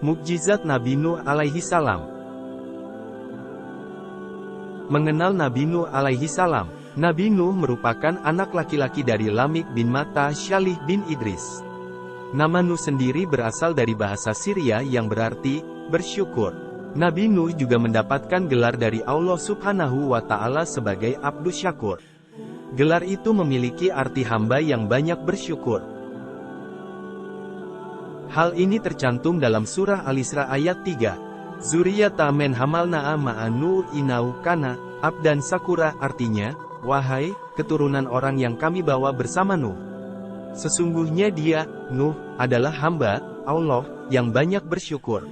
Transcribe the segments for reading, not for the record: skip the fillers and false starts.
Mukjizat Nabi Nuh alaihi salam. Mengenal Nabi Nuh alaihi salam. Nabi Nuh merupakan anak laki-laki dari Lamik bin Mata Syalih bin Idris. Nama Nuh sendiri berasal dari bahasa Syria yang berarti bersyukur. Nabi Nuh juga mendapatkan gelar dari Allah Subhanahu wa Ta'ala sebagai Abdus Syakur. Gelar itu memiliki arti hamba yang banyak bersyukur. Hal ini tercantum dalam surah Al-Isra ayat 3. Zuriyata men hamalna ma'anu inau kana, abdan sakura, artinya, wahai, keturunan orang yang kami bawa bersama Nuh. Sesungguhnya dia, Nuh, adalah hamba Allah yang banyak bersyukur.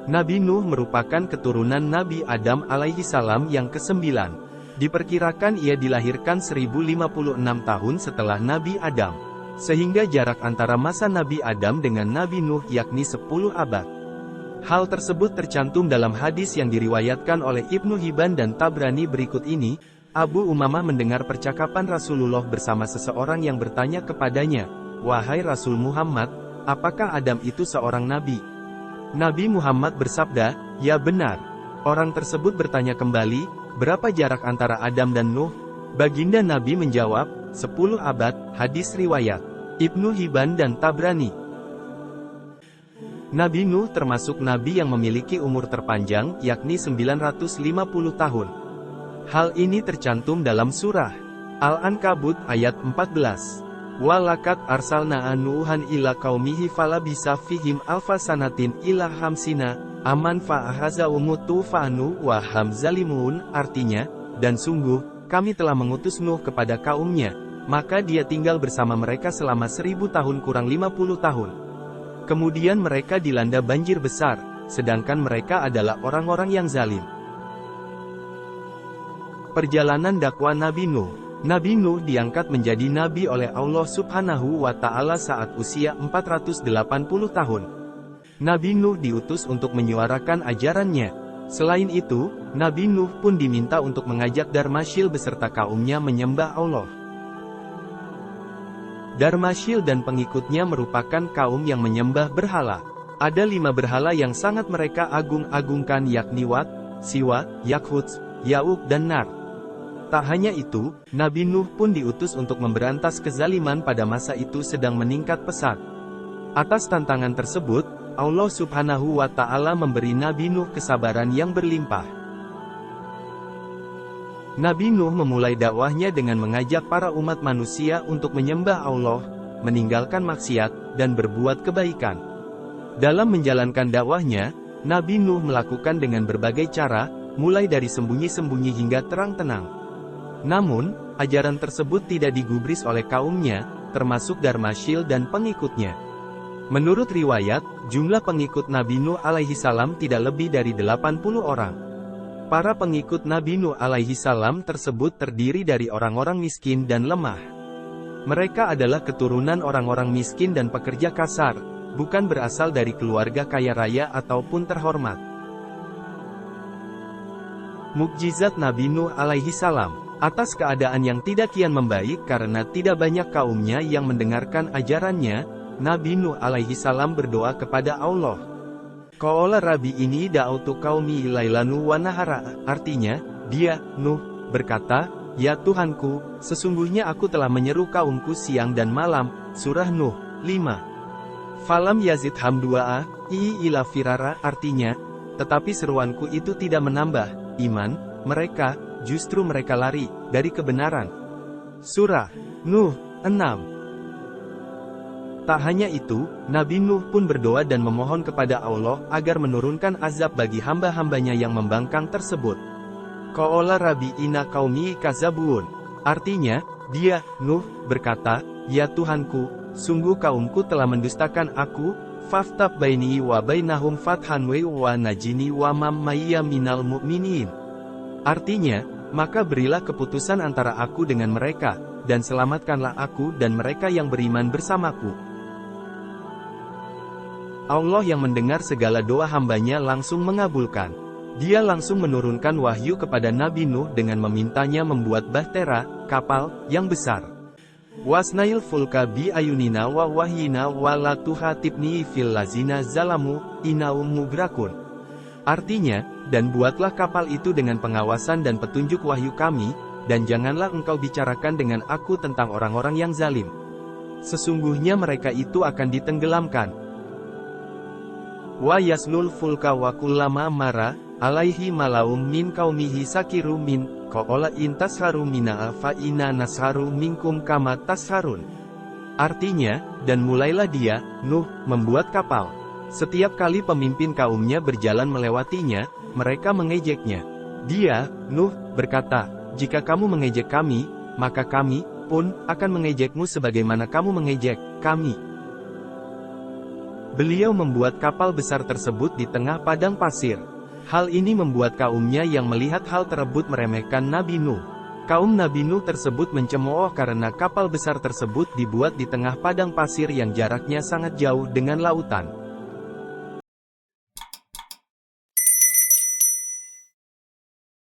Nabi Nuh merupakan keturunan Nabi Adam alaihi salam yang ke-9. Diperkirakan ia dilahirkan 1056 tahun setelah Nabi Adam. Sehingga jarak antara masa Nabi Adam dengan Nabi Nuh yakni 10 abad. Hal tersebut tercantum dalam hadis yang diriwayatkan oleh Ibnu Hibban dan Tabrani berikut ini. Abu Umamah mendengar percakapan Rasulullah bersama seseorang yang bertanya kepadanya, "Wahai Rasul Muhammad, apakah Adam itu seorang nabi?" Nabi Muhammad bersabda, "Ya benar." Orang tersebut bertanya kembali, "Berapa jarak antara Adam dan Nuh?" Baginda Nabi menjawab, 10 abad, hadis riwayat Ibnu Hibban dan Tabrani. Nabi Nuh termasuk nabi yang memiliki umur terpanjang, yakni 950 tahun. Hal ini tercantum dalam surah Al-Ankabut ayat 14. Walakat arsalna Nuhan ila qaumihi falabisa fihim alfasanatin ila hamsina, aman fa'ahaza umutu fa'anu wa hamzalimun, artinya, dan sungguh, kami telah mengutus Nuh kepada kaumnya, maka dia tinggal bersama mereka selama 1000 tahun kurang 50 tahun. Kemudian mereka dilanda banjir besar, sedangkan mereka adalah orang-orang yang zalim. Perjalanan dakwah Nabi Nuh. Nabi Nuh diangkat menjadi nabi oleh Allah Subhanahu wa Ta'ala saat usia 480 tahun. Nabi Nuh diutus untuk menyuarakan ajarannya. Selain itu, Nabi Nuh pun diminta untuk mengajak Darmasyil beserta kaumnya menyembah Allah. Darmasyil dan pengikutnya merupakan kaum yang menyembah berhala. Ada 5 berhala yang sangat mereka agung-agungkan, yakni Wat, Siwa, Yakhuts, Ya'uk dan Nar. Tak hanya itu, Nabi Nuh pun diutus untuk memberantas kezaliman pada masa itu sedang meningkat pesat. Atas tantangan tersebut, Allah Subhanahu wa Ta'ala memberi Nabi Nuh kesabaran yang berlimpah. Nabi Nuh memulai dakwahnya dengan mengajak para umat manusia untuk menyembah Allah, meninggalkan maksiat, dan berbuat kebaikan. Dalam menjalankan dakwahnya, Nabi Nuh melakukan dengan berbagai cara, mulai dari sembunyi-sembunyi hingga terang-tenang. Namun, ajaran tersebut tidak digubris oleh kaumnya, termasuk Darmasyil dan pengikutnya. Menurut riwayat, jumlah pengikut Nabi Nuh alaihi salam tidak lebih dari 80 orang. Para pengikut Nabi Nuh alaihi salam tersebut terdiri dari orang-orang miskin dan lemah. Mereka adalah keturunan orang-orang miskin dan pekerja kasar, bukan berasal dari keluarga kaya raya ataupun terhormat. Mukjizat Nabi Nuh alaihi salam. Atas keadaan yang tidak kian membaik karena tidak banyak kaumnya yang mendengarkan ajarannya, Nabi Nuh alaihi salam berdoa kepada Allah. Qala Rabbi ini da'autu qaumi lailanu wa nahara, artinya, dia, Nuh, berkata, "Ya Tuhanku, sesungguhnya aku telah menyeru kaumku siang dan malam." Surah Nuh 5. Falam yazid hamdu'a, ila firara, artinya, tetapi seruanku itu tidak menambah iman mereka, justru mereka lari dari kebenaran. Surah Nuh 6. Tak hanya itu, Nabi Nuh pun berdoa dan memohon kepada Allah agar menurunkan azab bagi hamba-hambanya yang membangkang tersebut. Qala Rabbi inna qaumi kazabun, artinya, dia, Nuh, berkata, "Ya Tuhanku, sungguh kaumku telah mendustakan aku, faftab baini wa bainahum fathan wa najini wa mammayya minal mu'minin." Artinya, maka berilah keputusan antara aku dengan mereka, dan selamatkanlah aku dan mereka yang beriman bersamaku. Allah yang mendengar segala doa hambanya langsung mengabulkan. Dia langsung menurunkan wahyu kepada Nabi Nuh dengan memintanya membuat bahtera, kapal, yang besar. Wasnail fulka bi ayunina wa wahyina wa la tuhatibni fil lazina zalamu, inaum mugrakun. Artinya, dan buatlah kapal itu dengan pengawasan dan petunjuk wahyu kami, dan janganlah engkau bicarakan dengan aku tentang orang-orang yang zalim. Sesungguhnya mereka itu akan ditenggelamkan. Wa yaslul fulka wa kullama mara, alaihi malaum min kaumihi sakiru min, qala intasharu mina fa inna nasharu minkum kama tasharun. Artinya, dan mulailah dia, Nuh, membuat kapal. Setiap kali pemimpin kaumnya berjalan melewatinya, mereka mengejeknya. Dia, Nuh, berkata, jika kamu mengejek kami, maka kami pun akan mengejekmu sebagaimana kamu mengejek kami. Beliau membuat kapal besar tersebut di tengah padang pasir. Hal ini membuat kaumnya yang melihat hal tersebut meremehkan Nabi Nuh. Kaum Nabi Nuh tersebut mencemooh karena kapal besar tersebut dibuat di tengah padang pasir yang jaraknya sangat jauh dengan lautan.